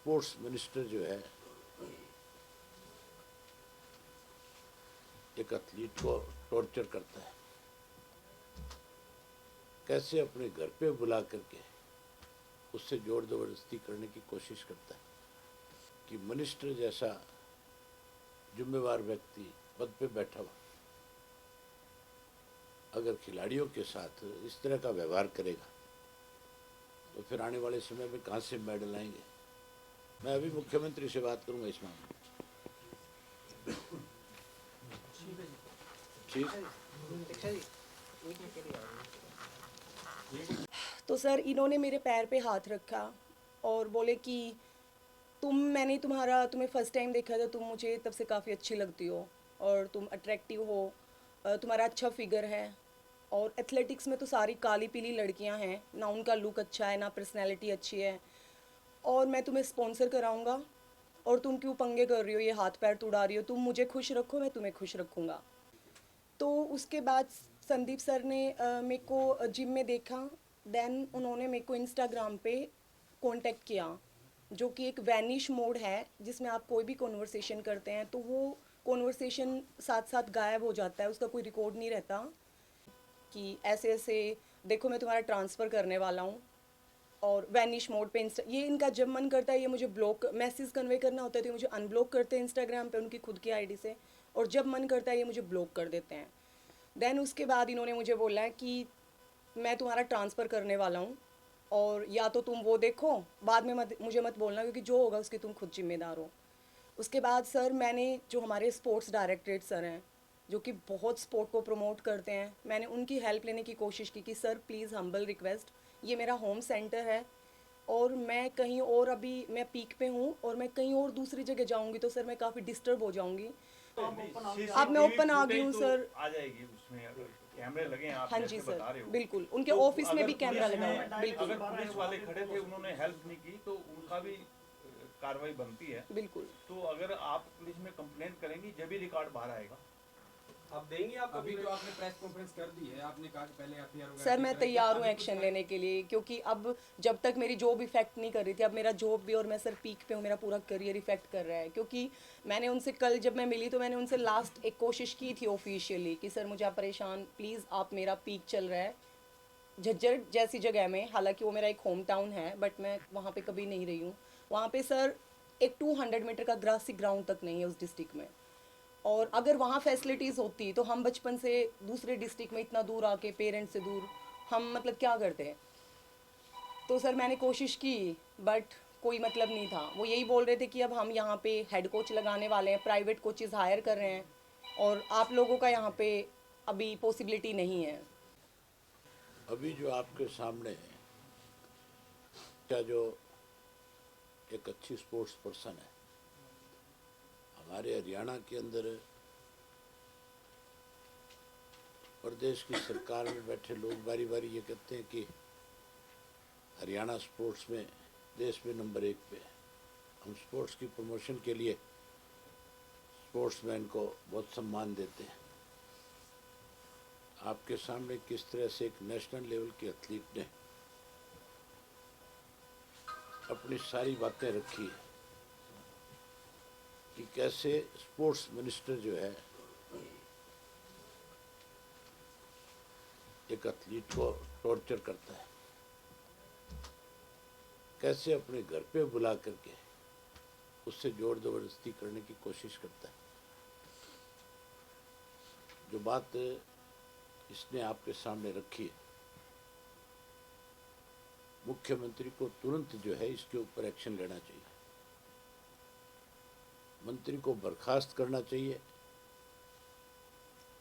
Sports minister जो है एक एथलीट को टॉर्चर करता है, कैसे अपने घर पे बुला करके उससे जोर ज़बरदस्ती करने की कोशिश करता है कि मिनिस्टर जैसा जिम्मेवार व्यक्ति पद पे बैठा हुआ अगर खिलाड़ियों के साथ इस तरह का व्यवहार करेगा तो फिर आने वाले समय में कहाँ से मेडल आएंगे। मैं अभी मुख्यमंत्री से बात करूंगा इस मामले में। ठीक। तो सर इन्होंने मेरे पैर पे हाथ रखा और बोले कि तुम्हें फर्स्ट टाइम देखा था, तुम मुझे तब से काफ़ी अच्छी लगती हो और तुम अट्रैक्टिव हो, तुम्हारा अच्छा फिगर है और एथलेटिक्स में तो सारी काली पीली लड़कियां हैं ना, उनका लुक अच्छा है ना पर्सनैलिटी अच्छी है, और मैं तुम्हें स्पॉन्सर कराऊंगा और तुम क्यों पंगे कर रही हो, ये हाथ पैर तुड़ा रही हो, तुम मुझे खुश रखो मैं तुम्हें खुश रखूँगा। तो उसके बाद संदीप सर ने मेरे को जिम में देखा, देन उन्होंने मेरे को इंस्टाग्राम पे कांटेक्ट किया, जो कि एक वैनिश मोड है जिसमें आप कोई भी कॉन्वर्सेशन करते हैं तो वो कॉन्वर्सेशन साथ साथ गायब हो जाता है, उसका कोई रिकॉर्ड नहीं रहता कि ऐसे ऐसे देखो मैं तुम्हारा ट्रांसफ़र करने वाला हूँ। और वैनिश मोड पे इंस्टा, ये इनका जब मन करता है ये मुझे ब्लॉक मैसेज कन्वे करना होता है तो ये मुझे अनब्लॉक करते हैं इंस्टाग्राम पे उनकी खुद की आईडी से, और जब मन करता है ये मुझे ब्लॉक कर देते हैं। देन उसके बाद इन्होंने मुझे बोला है कि मैं तुम्हारा ट्रांसफ़र करने वाला हूँ और या तो तुम वो देखो, बाद में मुझे मत बोलना क्योंकि जो होगा उसके तुम खुद जिम्मेदार हो। उसके बाद सर मैंने जो हमारे स्पोर्ट्स डायरेक्टरेट सर हैं जो कि बहुत स्पोर्ट को प्रमोट करते हैं, मैंने उनकी हेल्प लेने की कोशिश की कि सर प्लीज़ हम्बल रिक्वेस्ट, ये मेरा होम सेंटर है और मैं कहीं और अभी मैं पीक पे हूँ और मैं कहीं और दूसरी जगह जाऊँगी तो सर मैं काफ़ी डिस्टर्ब हो जाऊँगी। अब मैं ओपन आ गई हूँ सर। आ जाएगी उसमें, अगर कैमरे लगे हैं आप हाँ जी जैसे सर, बता रहे हो बिल्कुल उनके तो ऑफिस में अगर भी कैमरा पुलिस लगा हुआ ने है, बिल्कुल अगर पुलिस वाले खड़े थे उन्होंने हेल्प नहीं की तो उनका भी कार्रवाई बनती है। बिल्कुल। तो अगर आप पुलिस में कंप्लेंट करेंगी जब भी रिकॉर्ड बाहर आएगा। आप देंगे? आप अभी तो आपने प्रेस कॉन्फ्रेंस कर दी है, आपने कहा कि पहले एफआईआर वगैरह सर की मैं तरह क्या तैयार हूँ अभी कुछ एक्शन लेने के लिए, क्योंकि अब जब तक मेरी जॉब इफेक्ट नहीं कर रही थी, अब मेरा जॉब भी और मैं सर पीक पे हूँ, मेरा पूरा करियर इफेक्ट कर रहा है। क्योंकि मैंने उनसे कल जब मैं मिली तो मैंने उनसे लास्ट एक कोशिश की थी ऑफिशियली कि सर मुझे आप परेशान प्लीज़, आप मेरा पीक चल रहा है झज्जर जैसी जगह में, हालांकि वो मेरा एक होम टाउन है बट मैं वहाँ पे कभी नहीं रही हूँ। वहाँ पे सर एक 200 मीटर का ग्रासी ग्राउंड तक नहीं है उस डिस्ट्रिक्ट में, और अगर वहाँ फैसिलिटीज़ होती तो हम बचपन से दूसरे डिस्ट्रिक्ट में इतना दूर आके पेरेंट्स से दूर हम मतलब क्या करते हैं। तो सर मैंने कोशिश की बट कोई मतलब नहीं था, वो यही बोल रहे थे कि अब हम यहाँ पे हेड कोच लगाने वाले हैं, प्राइवेट कोचेज़ हायर कर रहे हैं और आप लोगों का यहाँ पे अभी पॉसिबिलिटी नहीं है। अभी जो आपके सामने है क्या, जो एक अच्छी स्पोर्ट्स पर्सन है हमारे हरियाणा के अंदर, प्रदेश की सरकार में बैठे लोग बारी बारी ये कहते हैं कि हरियाणा स्पोर्ट्स में देश में नंबर 1 पे है। हम स्पोर्ट्स की प्रमोशन के लिए स्पोर्ट्समैन को बहुत सम्मान देते हैं। आपके सामने किस तरह से एक नेशनल लेवल के एथलीट ने अपनी सारी बातें रखी है कि कैसे स्पोर्ट्स मिनिस्टर जो है एक एथलीट को टॉर्चर करता है, कैसे अपने घर पे बुला करके उससे जोर ज़बरदस्ती करने की कोशिश करता है। जो बात इसने आपके सामने रखी है, मुख्यमंत्री को तुरंत जो है इसके ऊपर एक्शन लेना चाहिए, मंत्री को बर्खास्त करना चाहिए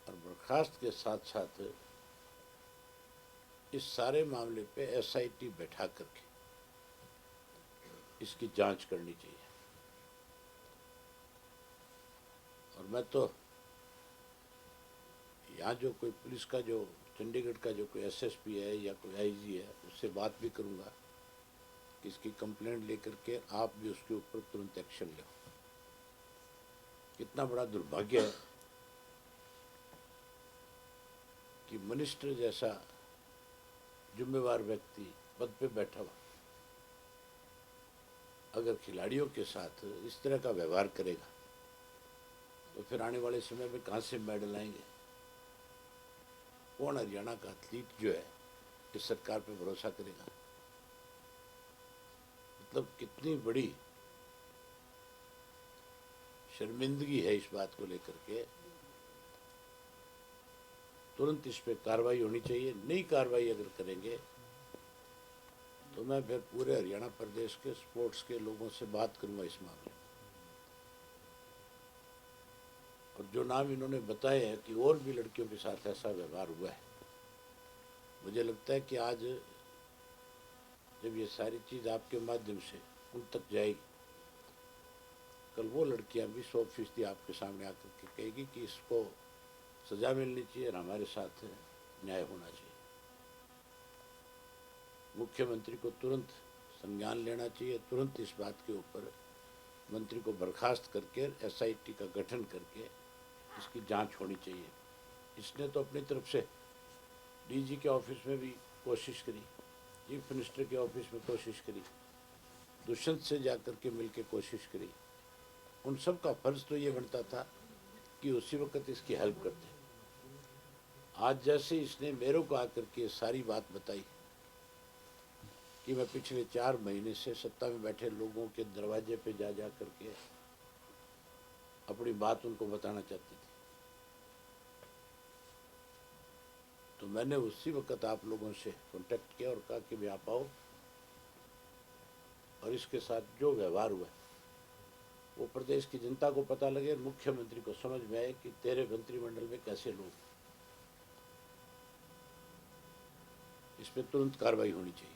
और बर्खास्त के साथ साथ इस सारे मामले पे एसआईटी बैठा करके इसकी जांच करनी चाहिए। और मैं तो यहाँ जो कोई पुलिस का, जो चंडीगढ़ का जो कोई एसएसपी है या कोई आईजी है, उससे बात भी करूँगा कि इसकी कंप्लेंट लेकर के आप भी उसके ऊपर तुरंत एक्शन लो। कितना बड़ा दुर्भाग्य है कि मिनिस्टर जैसा जिम्मेवार व्यक्ति पद पे बैठा हुआ अगर खिलाड़ियों के साथ इस तरह का व्यवहार करेगा तो फिर आने वाले समय में कहाँ से मेडल आएंगे? कौन हरियाणा का एथलीट जो है इस सरकार पे भरोसा करेगा? मतलब कितनी बड़ी शर्मिंदगी है इस बात को लेकर के। तुरंत इस पे कार्रवाई होनी चाहिए। नई कार्रवाई अगर करेंगे तो मैं फिर पूरे हरियाणा प्रदेश के स्पोर्ट्स के लोगों से बात करूंगा इस मामले में। और जो नाम इन्होंने बताए हैं कि और भी लड़कियों के साथ ऐसा व्यवहार हुआ है, मुझे लगता है कि आज जब ये सारी चीज़ आपके माध्यम से उन तक जाएगी, कल वो लड़कियां भी 100% आपके सामने आकर के कहेगी कि इसको सजा मिलनी चाहिए और हमारे साथ न्याय होना चाहिए। मुख्यमंत्री को तुरंत संज्ञान लेना चाहिए, तुरंत इस बात के ऊपर मंत्री को बर्खास्त करके SIT का गठन करके इसकी जांच होनी चाहिए। इसने तो अपनी तरफ से DG के ऑफिस में भी कोशिश करी, चीफ मिनिस्टर के ऑफिस में कोशिश करी, दुष्यंत से जाकर के मिल के कोशिश करी। उन सब का फर्ज तो ये बनता था कि उसी वक्त इसकी हेल्प करते। आज जैसे इसने मेरे को आकर के सारी बात बताई कि मैं पिछले 4 महीने से सत्ता में बैठे लोगों के दरवाजे पे जा जा करके अपनी बात उनको बताना चाहती थी, तो मैंने उसी वक्त आप लोगों से कांटेक्ट किया और कहा कि भी आप आओ और इसके साथ जो व्यवहार हुआ वो प्रदेश की जनता को पता लगे, मुख्यमंत्री को समझ में आए कि तेरे मंत्रिमंडल में कैसे लोग। इस पर तुरंत कार्रवाई होनी चाहिए।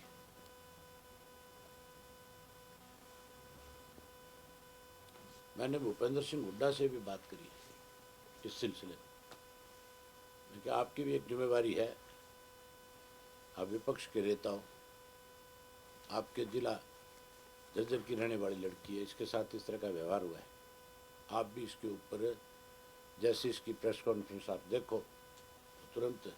मैंने भूपेंद्र सिंह हुड्डा से भी बात करी इस सिलसिले में। मैं कहा आपकी भी एक जिम्मेवारी है, आप विपक्ष के नेता हो, आपके जिला झज्जर की रहने वाली लड़की है, इसके साथ इस तरह का व्यवहार हुआ है, आप भी इसके ऊपर जैसे इसकी प्रेस कॉन्फ्रेंस आप देखो तो तुरंत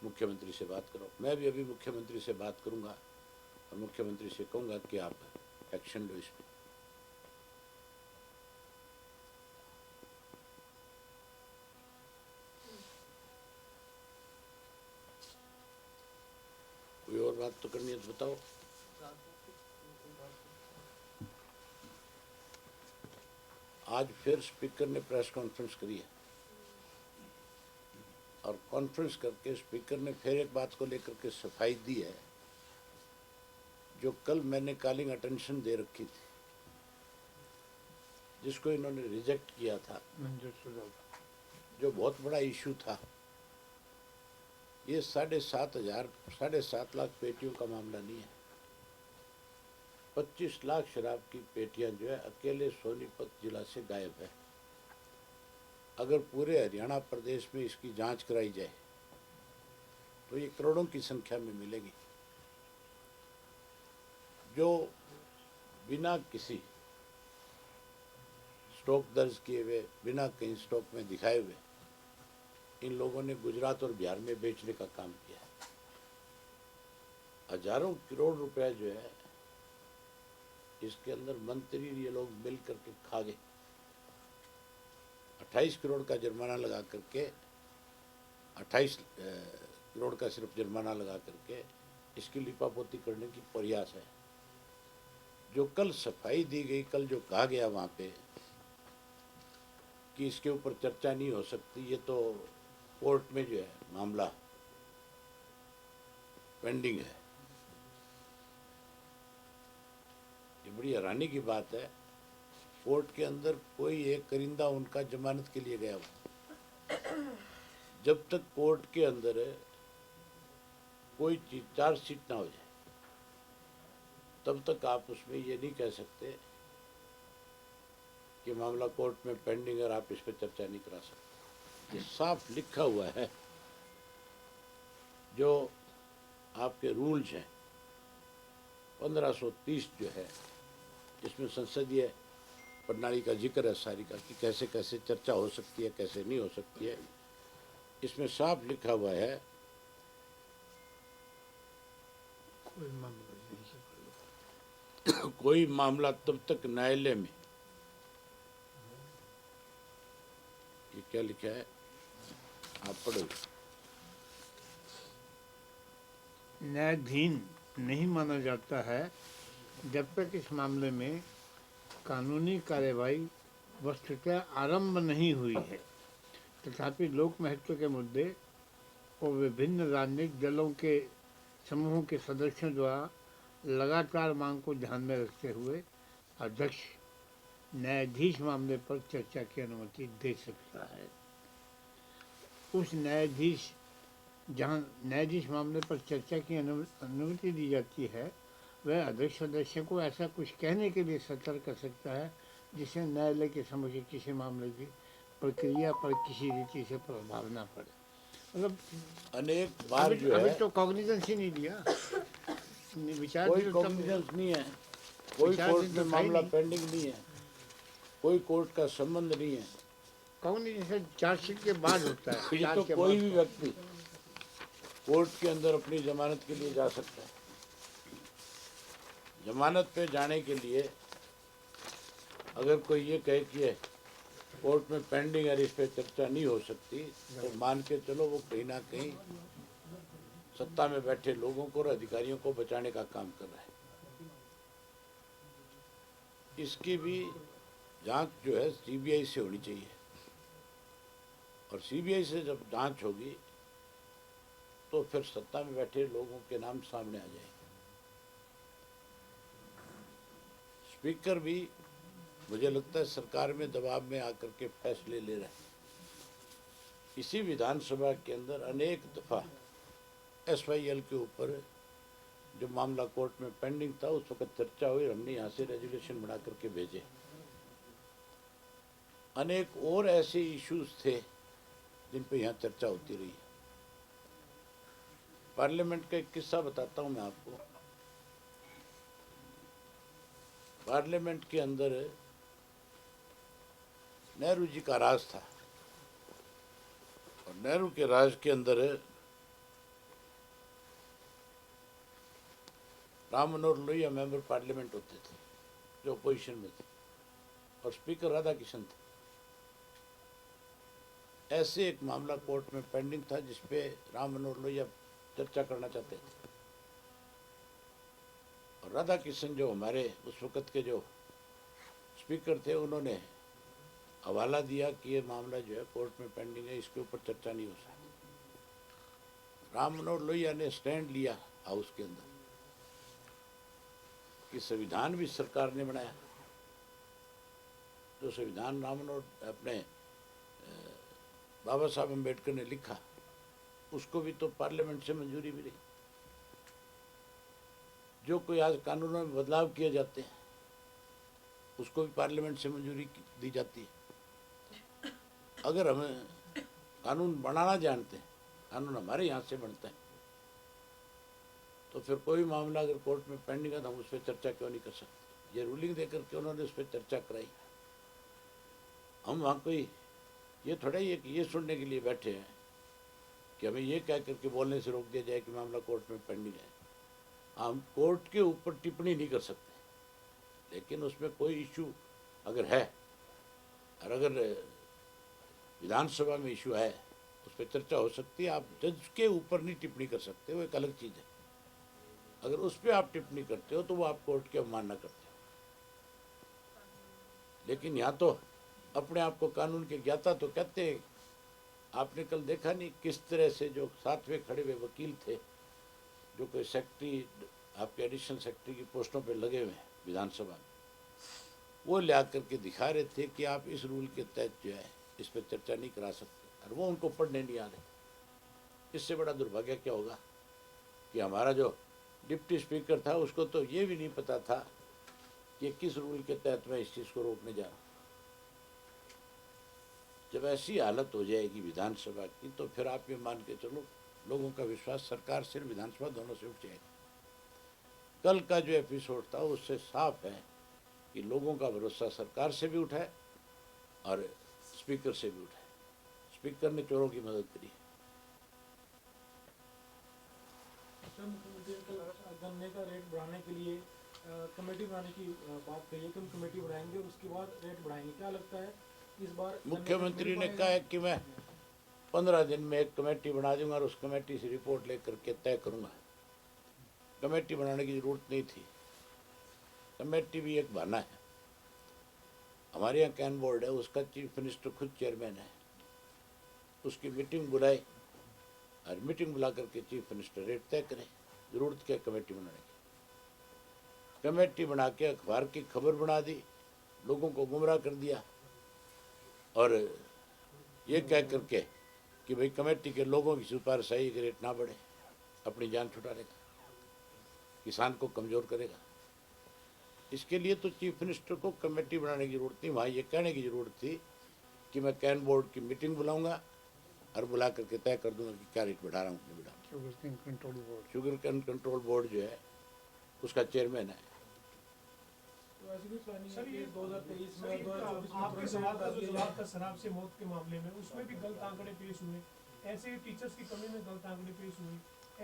मुख्यमंत्री से बात करो। मैं भी अभी मुख्यमंत्री से बात करूंगा और मुख्यमंत्री से कहूँगा कि आप एक्शन लो इस पर। कोई और बात तो करनी है तो बताओ। आज फिर स्पीकर ने प्रेस कॉन्फ्रेंस करी है और कॉन्फ्रेंस करके स्पीकर ने फिर एक बात को लेकर के सफाई दी है जो कल मैंने कॉलिंग अटेंशन दे रखी थी, जिसको इन्होंने रिजेक्ट किया था, जो बहुत बड़ा इशू था। ये 7.5 लाख पेटियों का मामला नहीं है। 25 लाख शराब की पेटियां जो है अकेले सोनीपत जिला से गायब है। अगर पूरे हरियाणा प्रदेश में इसकी जांच कराई जाए तो ये करोड़ों की संख्या में मिलेगी, जो बिना किसी स्टॉक दर्ज किए हुए, बिना कहीं स्टॉक में दिखाए हुए इन लोगों ने गुजरात और बिहार में बेचने का काम किया है। हजारों करोड़ रुपया जो है इसके अंदर मंत्री ये लोग मिल करके खा गए। 28 करोड़ का जुर्माना लगा करके, 28 करोड़ का सिर्फ जुर्माना लगा करके इसकी लिपापोती करने की प्रयास है। जो कल सफाई दी गई, कल जो कहा गया वहाँ पे कि इसके ऊपर चर्चा नहीं हो सकती, ये तो कोर्ट में जो है मामला पेंडिंग है। ये बड़ी हैरानी की बात है, कोर्ट के अंदर कोई एक करिंदा उनका जमानत के लिए गया हुआ। जब तक कोर्ट के अंदर कोई चीज चार्जशीट ना हो जाए तब तक आप उसमें ये नहीं कह सकते कि मामला कोर्ट में पेंडिंग है और आप इस पर चर्चा नहीं करा सकते। ये साफ लिखा हुआ है, जो आपके रूल्स हैं 1530 जो है, इसमें संसदीय प्रणाली का जिक्र है सारी का कि कैसे कैसे चर्चा हो सकती है, कैसे नहीं हो सकती है। इसमें साफ लिखा हुआ है कोई मामला तब तक न्यायालय में, ये क्या लिखा है आप पढ़ो। न्यायाधीन नहीं माना जाता है जब तक इस मामले में कानूनी कार्यवाही वस्तुतः आरंभ नहीं हुई है। तथापि लोक महत्व के मुद्दे और विभिन्न राजनीतिक दलों के समूहों के सदस्यों द्वारा लगातार मांग को ध्यान में रखते हुए अध्यक्ष न्यायाधीश मामले पर चर्चा की अनुमति दे सकता है। उस न्यायाधीश जहां न्यायाधीश मामले पर चर्चा की अनुमति दी जाती है, वह अध्यक्ष सदस्य को ऐसा कुछ कहने के लिए सतर्क कर सकता है जिससे न्यायालय के समक्ष किसी मामले की प्रक्रिया पर किसी रीति से प्रभाव न पड़े। मतलब अनेक बार जो अभी है तो कॉग्निजेंस ही नहीं लिया, विचार कोई भी तो तब- कॉग्निजेंस नहीं है, कोई विचार कोर्ट तो में था ही मामला नहीं। पेंडिंग नहीं है, कोई कोर्ट का संबंध नहीं है। कॉग्निजेंस चार्जशीट के बाद होता है। ये चार्ज तो के कोई बाद भी व्यक्ति कोर्ट के अंदर अपनी जमानत के लिए जा सकता है। जमानत पे जाने के लिए अगर कोई ये कहे कि ये कोर्ट में पेंडिंग है, इस पे चर्चा नहीं हो सकती, तो मान के चलो वो कहीं ना कहीं सत्ता में बैठे लोगों को और अधिकारियों को बचाने का काम कर रहा है। इसकी भी जांच जो है सीबीआई से होनी चाहिए, और सीबीआई से जब जांच होगी तो फिर सत्ता में बैठे लोगों के नाम सामने आ जाएंगे। स्पीकर भी मुझे लगता है सरकार में दबाव में आकर के फैसले ले रहे हैं। इसी विधानसभा के अंदर अनेक दफा एसवाईएल के ऊपर जो मामला कोर्ट में पेंडिंग था उस वक्त चर्चा हुई, हमने यहाँ से रेजोल्यूशन बना करके भेजे। अनेक और ऐसे इश्यूज थे जिन पे यहाँ चर्चा होती रही। पार्लियामेंट का एक किस्सा बताता हूँ मैं आपको। पार्लियामेंट के अंदर नेहरू जी का राज था, और नेहरू के राज के अंदर राम मनोहर लोहिया मेंबर पार्लियामेंट होते थे जो अपोजिशन में थे, और स्पीकर राधा किशन थे। ऐसे एक मामला कोर्ट में पेंडिंग था जिसपे राम मनोहर लोहिया चर्चा करना चाहते थे, और राधा किशन जो हमारे उस वक्त के जो स्पीकर थे उन्होंने हवाला दिया कि ये मामला जो है कोर्ट में पेंडिंग है, इसके ऊपर चर्चा नहीं हो सकती। राम मनोहर लोहिया ने स्टैंड लिया हाउस के अंदर कि संविधान भी सरकार ने बनाया, जो संविधान राम मनोहर अपने बाबा साहब अम्बेडकर ने लिखा उसको भी तो पार्लियामेंट से मंजूरी मिली। जो कोई आज कानूनों में बदलाव किए जाते हैं उसको भी पार्लियामेंट से मंजूरी दी जाती है। अगर हम कानून बनाना जानते हैं, कानून हमारे यहाँ से बनता है, तो फिर कोई मामला अगर कोर्ट में पेंडिंग है तो हम उस पर चर्चा क्यों नहीं कर सकते। ये रूलिंग देकर के उन्होंने उस पर चर्चा कराई। हम वहाँ कोई ये थोड़ा ही है कि ये सुनने के लिए बैठे हैं कि हमें ये कह करके बोलने से रोक दिया जाए कि मामला कोर्ट में पेंडिंग है। हम कोर्ट के ऊपर टिप्पणी नहीं कर सकते, लेकिन उसमें कोई इशू अगर है और अगर विधानसभा में इशू है उस पर चर्चा हो सकती है। आप जज के ऊपर नहीं टिप्पणी कर सकते, वो एक अलग चीज़ है। अगर उस पर आप टिप्पणी करते हो तो वो आप कोर्ट की अवमानना करते हो। लेकिन यहाँ तो अपने आप को कानून के ज्ञाता तो कहते हैं। आपने कल देखा नहीं किस तरह से जो सातवें खड़े हुए वकील थे, जो कोई सेक्रेटरी आपके एडिशनल सेक्रेटरी की पोस्टों पे लगे हुए हैं विधानसभा में, वो ले आकर के दिखा रहे थे कि आप इस रूल के तहत जो है इस पर चर्चा नहीं करा सकते, और वो उनको पढ़ने नहीं आ रहे। इससे बड़ा दुर्भाग्य क्या होगा कि हमारा जो डिप्टी स्पीकर था उसको तो ये भी नहीं पता था कि किस रूल के तहत मैं इस चीज़ को रोकने जा रहा हूँ। जब ऐसी हालत हो जाएगी विधानसभा की तो फिर आप ये मान के चलो लोगों का विश्वास सरकार से विधानसभा दोनों से उठ जाएगा। कल का जो एपिसोड था उससे साफ है कि लोगों का भरोसा सरकार से भी उठा है और स्पीकर से भी उठा है। स्पीकर ने चोरों की मदद करी। मुख्यमंत्री कल गन्ने का रेट बढ़ाने के लिए कमेटी बनाने की बात कही है कि हम कमेटी बनाएंगे और उसके बाद रेट बढ़ाएंगे, क्या लगता है इस बार मुख्यमंत्री ने कहा है कि मैं 15 दिन में एक कमेटी बना दूंगा और उस कमेटी से रिपोर्ट लेकर के तय करूंगा। कमेटी बनाने की जरूरत नहीं थी। कमेटी भी एक बहाना है। हमारे यहाँ कैन बोर्ड है, उसका चीफ मिनिस्टर खुद चेयरमैन है। उसकी मीटिंग बुलाई और मीटिंग बुला करके चीफ मिनिस्टर रेट तय करे। जरूरत क्या कमेटी बनाने की? कमेटी बना के अखबार की खबर बना दी, लोगों को गुमराह कर दिया और ये कह करके कि भाई कमेटी के लोगों की सिफारिशाई के रेट ना बढ़े, अपनी जान छुटाएगा, किसान को कमज़ोर करेगा। इसके लिए तो चीफ मिनिस्टर को कमेटी बनाने की जरूरत नहीं, वहाँ ये कहने की ज़रूरत थी कि मैं कैन बोर्ड की मीटिंग बुलाऊंगा और बुला करके तय कर दूंगा कि क्या रेट बढ़ा रहा हूँ, नहीं बढ़ा। Sugar control board, sugar cane control board जो है उसका चेयरमैन है। तो ऐसी भी प्लानिंग है सर, कि ये 2023 में सर, 2024 में आपके तुरंत सवाल का रेट जो दिया जवाब जाए। था शराब से मौत के मामले में, उसमें भी गलत आंकड़े पेश हुए। ऐसे ही टीचर्स की कमी में गलत आंकड़े पेश हुए।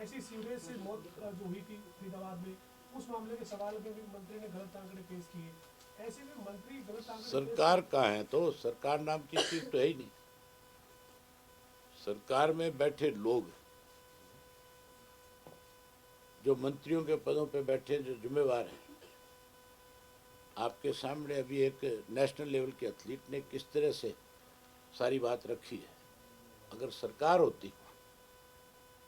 ऐसी सीवरेज से मौत जो हुई थी फरीदाबाद में, उस मामले के सवाल में भी मंत्री ने गलत आंकड़े पेश किए। ऐसे में मंत्री गलत आंकड़े सरकार का है तो सरकार नाम की चीज तो है ही नहीं। सरकार में बैठे लोग जो मंत्रियों के पदों पे बैठे, जो जिम्मेवार हैं, आपके सामने अभी एक नेशनल लेवल के एथलीट ने किस तरह से सारी बात रखी है। अगर सरकार होती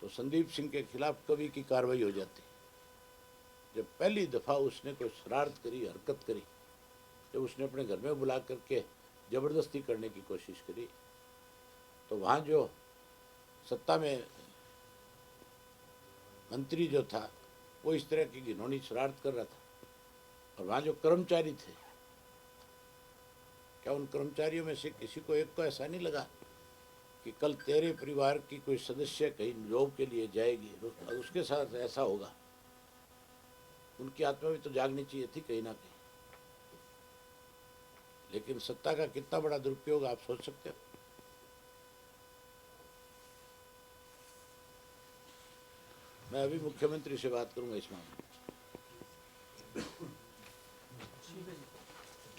तो संदीप सिंह के खिलाफ कभी की कार्रवाई हो जाती। जब पहली दफ़ा उसने कोई शरारत करी, हरकत करी, जब उसने अपने घर में बुला करके ज़बरदस्ती करने की कोशिश करी, तो वहाँ जो सत्ता में मंत्री जो था वो इस तरह की घिनौनी शरारत कर रहा था, और वहाँ जो कर्मचारी थे, क्या उन कर्मचारियों में से किसी को एक को ऐसा नहीं लगा कि कल तेरे परिवार की कोई सदस्य कहीं जॉब के लिए जाएगी और उसके साथ ऐसा होगा? उनकी आत्मा भी तो जागनी चाहिए थी कहीं ना कहीं। लेकिन सत्ता का कितना बड़ा दुरुपयोग आप सोच सकते हो। मैं अभी मुख्यमंत्री से बात करूंगा इस मामले में।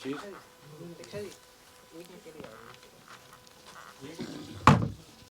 ठीक।